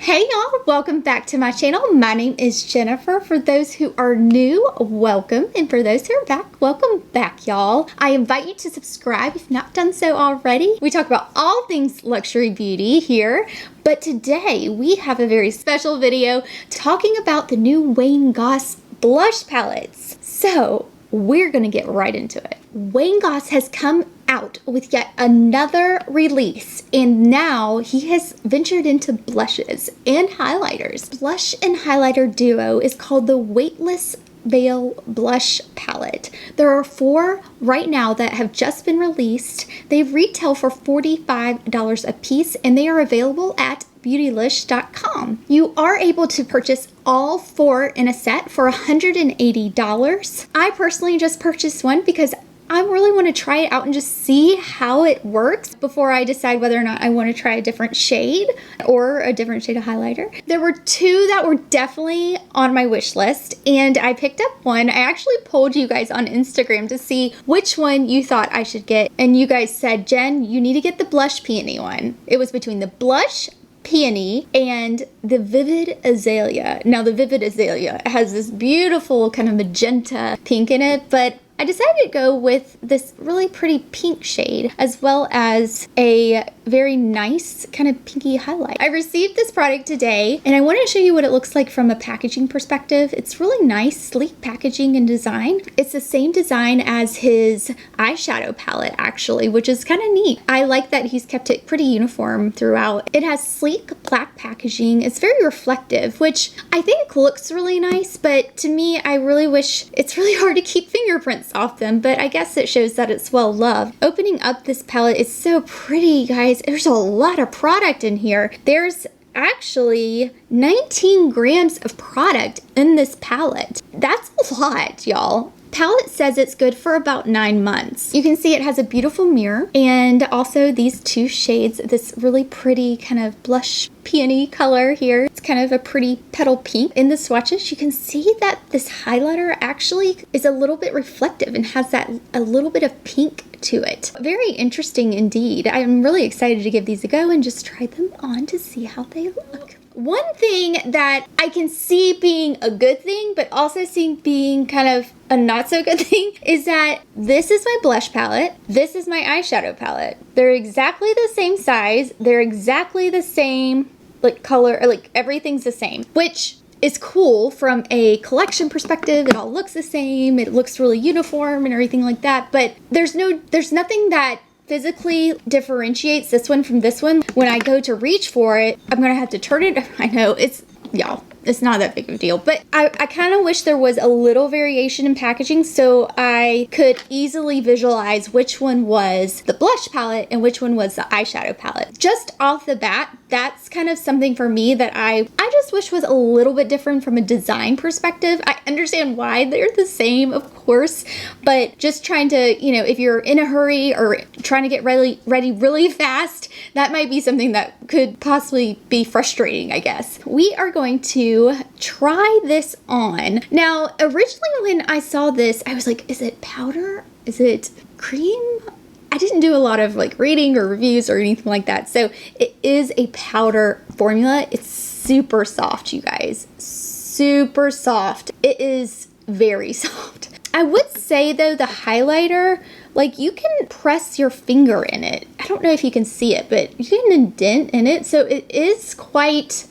Hey y'all, welcome back to my channel. My name is Jennifer. For those who are new, welcome. And for those who are back, welcome back y'all. I invite you to subscribe if you've not done so already. We talk about all things luxury beauty here, but today we have a very special video talking about the new Wayne Goss blush palettes. So we're gonna get right into it. Wayne Goss has come out with yet another release, and now he has ventured into blushes and highlighters. Blush and highlighter duo is called the Weightless Veil Blush Palette. There are 4 right now that have just been released. They retail for $45 a piece, and they are available at beautylish.com. You are able to purchase all 4 in a set for $180. I personally just purchased one because I really want to try it out and just see how it works before I decide whether or not I want to try a different shade or a different shade of highlighter. There were 2 that were definitely on my wish list, and I picked up one. I actually polled you guys on Instagram to see which one you thought I should get, and you guys said, Jen, you need to get the Blush Peony one. It was between the Blush Peony and the Vivid Azalea. Now the Vivid Azalea has this beautiful kind of magenta pink in it, but I decided to go with this really pretty pink shade as well as a very nice kind of pinky highlight. I received this product today and I want to show you what it looks like from a packaging perspective. It's really nice, sleek packaging and design. It's the same design as his eyeshadow palette actually, which is kind of neat. I like that he's kept it pretty uniform throughout. It has sleek black packaging. It's very reflective, which I think looks really nice, but to me, I really wish it's really hard to keep fingerprints off them, but I guess it shows that it's well loved. Opening up this palette is so pretty, guys. There's a lot of product in here. There's actually 19 grams of product in this palette. That's a lot, y'all. Palette says it's good for about 9 months. You can see it has a beautiful mirror and also these 2 shades, this really pretty kind of blush peony color here. It's kind of a pretty petal pink. In the swatches, you can see that this highlighter actually is a little bit reflective and has that a little bit of pink to it. Very interesting indeed. I'm really excited to give these a go and just try them on to see how they look. One thing that I can see being a good thing, but also seeing being kind of a not so good thing, is that this is my blush palette. This is my eyeshadow palette. They're exactly the same size. They're exactly the same like color, or like everything's the same, which is cool from a collection perspective. It all looks the same. It looks really uniform and everything like that. But there's nothing that physically differentiates this one from this one. When I go to reach for it, I'm gonna have to turn it. I know it's, y'all, it's not that big of a deal, but I kind of wish there was a little variation in packaging so I could easily visualize which one was the blush palette and which one was the eyeshadow palette. Just off the bat, that's kind of something for me that I just wish was a little bit different from a design perspective. I understand why they're the same, of course, but just trying to, you know, if you're in a hurry or trying to get ready really fast, that might be something that could possibly be frustrating, I guess. We are going to try this on. Now, originally when I saw this, I was like, is it powder? Is it cream? I didn't do a lot of like reading or reviews or anything like that. So it is a powder formula. It's super soft, you guys. Super soft. It is very soft. I would say though, the highlighter, like you can press your finger in it. I don't know if you can see it, but you can indent in it. So it is quite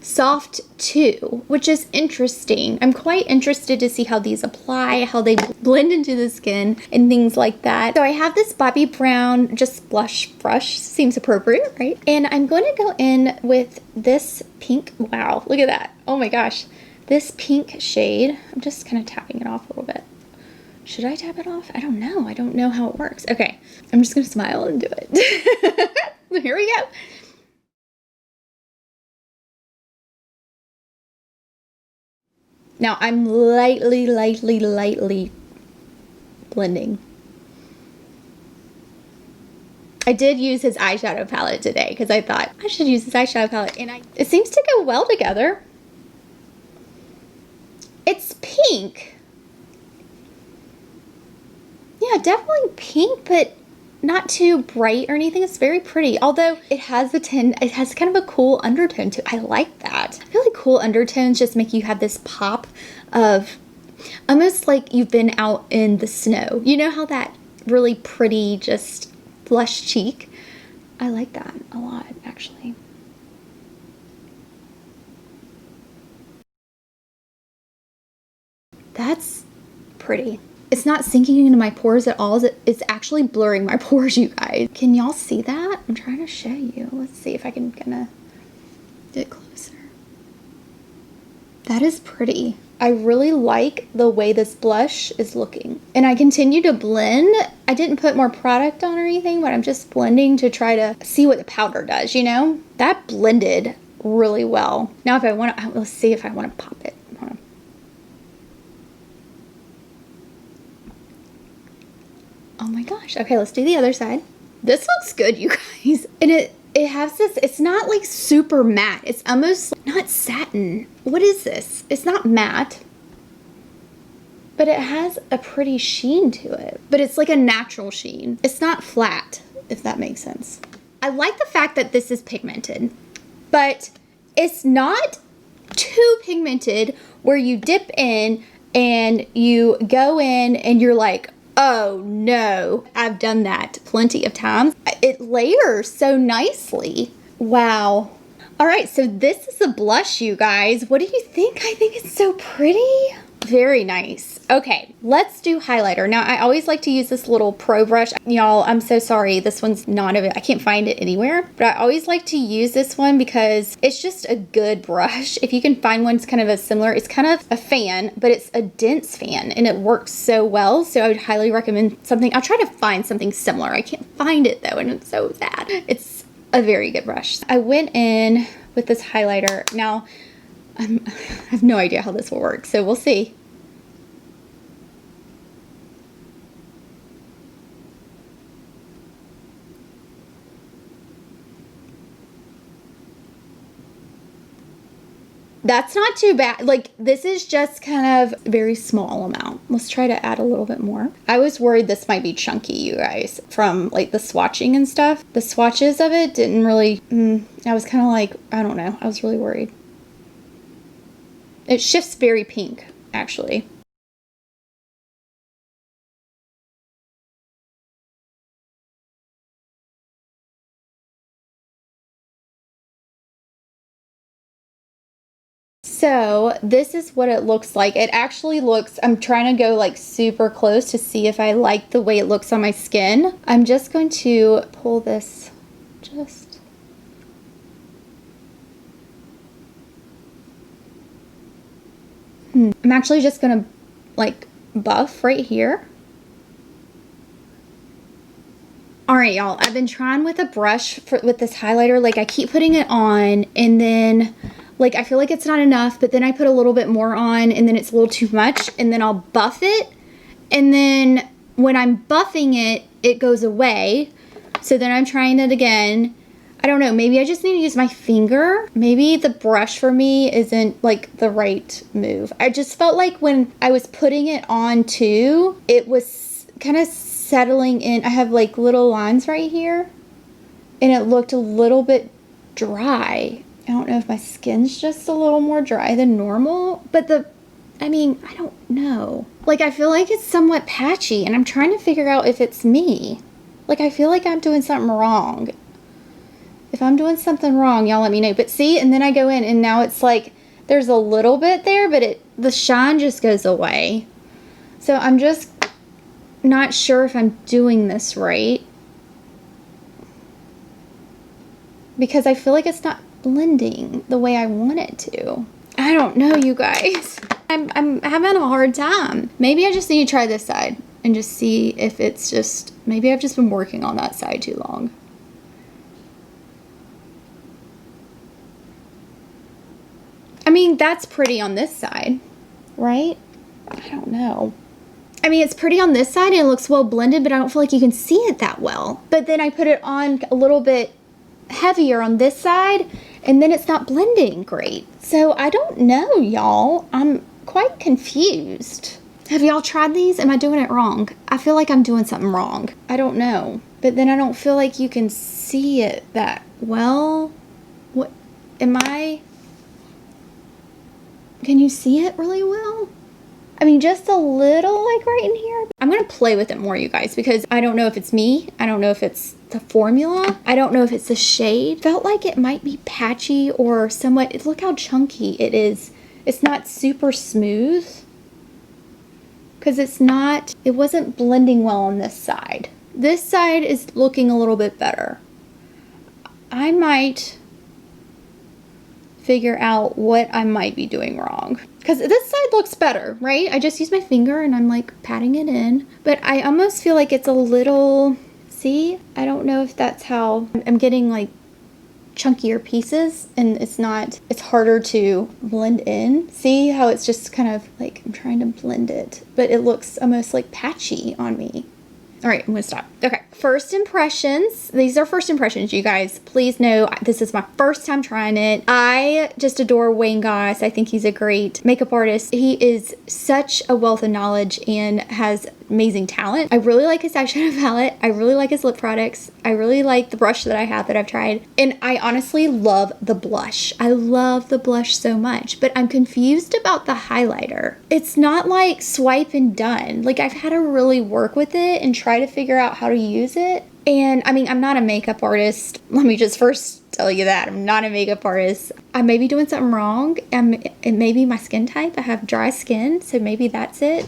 soft too, which is interesting. I'm quite interested to see how these apply, how they blend into the skin and things like that. So I have this Bobbi Brown just blush brush, seems appropriate, right? And I'm going to go in with this pink. Wow, look at that. Oh my gosh, this pink shade. I'm just kind of tapping it off a little bit. Should I tap it off? I don't know. I don't know how it works. Okay, I'm just gonna smile and do it. Here we go. Now I'm lightly blending. I did use his eyeshadow palette today because I thought I should use his eyeshadow palette, and it seems to go well together. It's pink. Yeah, definitely pink, but not too bright or anything. It's very pretty, although it has kind of a cool undertone too. I like that. I feel like cool undertones just make you have this pop of almost like you've been out in the snow. You know how that really pretty just blush cheek? I like that a lot, actually. That's pretty. It's not sinking into my pores at all. It's actually blurring my pores, you guys. Can y'all see that? I'm trying to show you. Let's see if I can kind of get closer. That is pretty. I really like the way this blush is looking. And I continue to blend. I didn't put more product on or anything, but I'm just blending to try to see what the powder does, you know? That blended really well. Now if I want to, let's see if I want to pop it. Hold on. Oh my gosh. Okay, let's do the other side. This looks good, you guys. And it has this, it's not like super matte. It's almost not satin. What is this? It's not matte, but it has a pretty sheen to it. But it's like a natural sheen. It's not flat, if that makes sense. I like the fact that this is pigmented, but it's not too pigmented where you dip in and you go in and you're like, oh no, I've done that plenty of times. It layers so nicely. Wow. All right, so this is a blush, you guys. What do you think? I think it's so pretty. Very nice. Okay, let's do highlighter. Now, I always like to use this little pro brush. Y'all, I'm so sorry. This one's not I can't find it anywhere. But I always like to use this one because it's just a good brush. If you can find one that's kind of a similar, it's kind of a fan, but it's a dense fan and it works so well. So I would highly recommend something. I'll try to find something similar. I can't find it though, and it's so sad. It's a very good brush. I went in with this highlighter. Now, I have no idea how this will work, so we'll see. That's not too bad. Like, this is just kind of a very small amount. Let's try to add a little bit more. I was worried this might be chunky, you guys, from like the swatching and stuff. The swatches of it didn't really, I was kind of like, I don't know. I was really worried. It shifts very pink, actually. So this is what it looks like. It actually looks, I'm trying to go like super close to see if I like the way it looks on my skin. I'm just going to pull this just. I'm actually just gonna like buff right here. All right, y'all, I've been trying with a brush with this highlighter. Like, I keep putting it on and then like I feel like it's not enough, but then I put a little bit more on and then it's a little too much, and then I'll buff it, and then when I'm buffing it, it goes away. So then I'm trying it again. I don't know, maybe I just need to use my finger. Maybe the brush for me isn't like the right move. I just felt like when I was putting it on too, it was kind of settling in. I have like little lines right here and it looked a little bit dry. I don't know if my skin's just a little more dry than normal, but I mean, I don't know. Like, I feel like it's somewhat patchy and I'm trying to figure out if it's me. Like, I feel like I'm doing something wrong. If I'm doing something wrong, y'all let me know. But see, and then I go in and now it's like, there's a little bit there, but the shine just goes away. So I'm just not sure if I'm doing this right, because I feel like it's not blending the way I want it to. I don't know, you guys. I'm having a hard time. Maybe I just need to try this side and just see if it's just, maybe I've just been working on that side too long. I mean, that's pretty on this side, right? I don't know. I mean, it's pretty on this side and it looks well blended, but I don't feel like you can see it that well. But then I put it on a little bit heavier on this side and then it's not blending great. So I don't know, y'all. I'm quite confused. Have y'all tried these? Am I doing it wrong? I feel like I'm doing something wrong. I don't know. but then I don't feel like you can see it that well. What am I? Can you see it really well? I mean, just a little, like right in here. I'm gonna play with it more, you guys, because I don't know if it's me. I don't know if it's the formula. I don't know if it's the shade. Felt like it might be patchy or somewhat. Look how chunky it is. It's not super smooth because it wasn't blending well on this side. This side is looking a little bit better. I might figure out what I might be doing wrong. Because this side looks better, right? I just use my finger and I'm like patting it in. But I almost feel like it's a little, see? I don't know if that's how I'm getting like chunkier pieces and it's harder to blend in. See how it's just kind of like, I'm trying to blend it, but it looks almost like patchy on me. All right, I'm gonna stop. Okay, first impressions. These are first impressions, you guys. Please know this is my first time trying it. I just adore Wayne Goss. I think he's a great makeup artist. He is such a wealth of knowledge and has amazing talent. I really like his eyeshadow palette. I really like his lip products. I really like the brush that I have that I've tried. And I honestly love the blush. I love the blush so much, but I'm confused about the highlighter. It's not like swipe and done. Like I've had to really work with it and try to figure out how to use it. And I mean, I'm not a makeup artist. Let me just first tell you that I'm not a makeup artist. I may be doing something wrong. It may be my skin type. I have dry skin, so maybe that's it.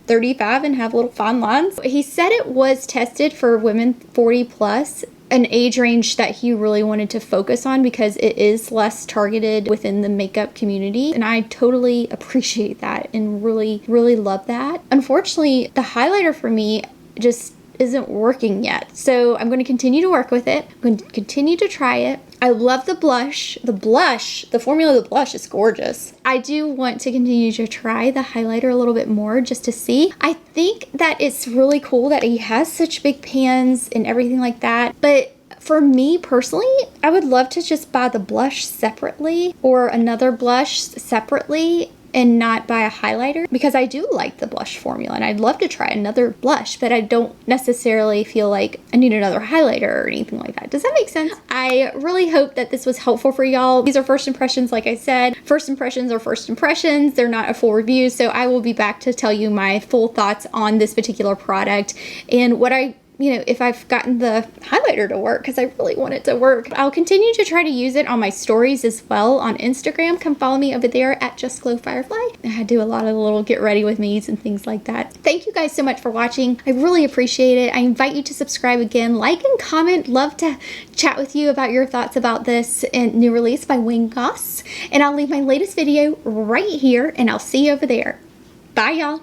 35 and have little fine lines. He said it was tested for women 40 plus, an age range that he really wanted to focus on because it is less targeted within the makeup community. And I totally appreciate that and really, really love that. Unfortunately, the highlighter for me just isn't working yet. So I'm going to continue to work with it. I'm going to continue to try it. I love the blush. The formula of the blush is gorgeous. I do want to continue to try the highlighter a little bit more just to see. I think that it's really cool that he has such big pans and everything like that. But for me personally, I would love to just buy the blush separately or another blush separately and not buy a highlighter, because I do like the blush formula and I'd love to try another blush, but I don't necessarily feel like I need another highlighter or anything like that. Does that make sense? I really hope that this was helpful for y'all. These are first impressions, like I said. First impressions are first impressions. They're not a full review, so I will be back to tell you my full thoughts on this particular product and what if I've gotten the highlighter to work, because I really want it to work. I'll continue to try to use it on my stories as well on Instagram. Come follow me over there at justglowfirefly. I do a lot of little get ready with me's and things like that. Thank you guys so much for watching. I really appreciate it. I invite you to subscribe again, like and comment. Love to chat with you about your thoughts about this and new release by Wayne Goss. And I'll leave my latest video right here and I'll see you over there. Bye y'all.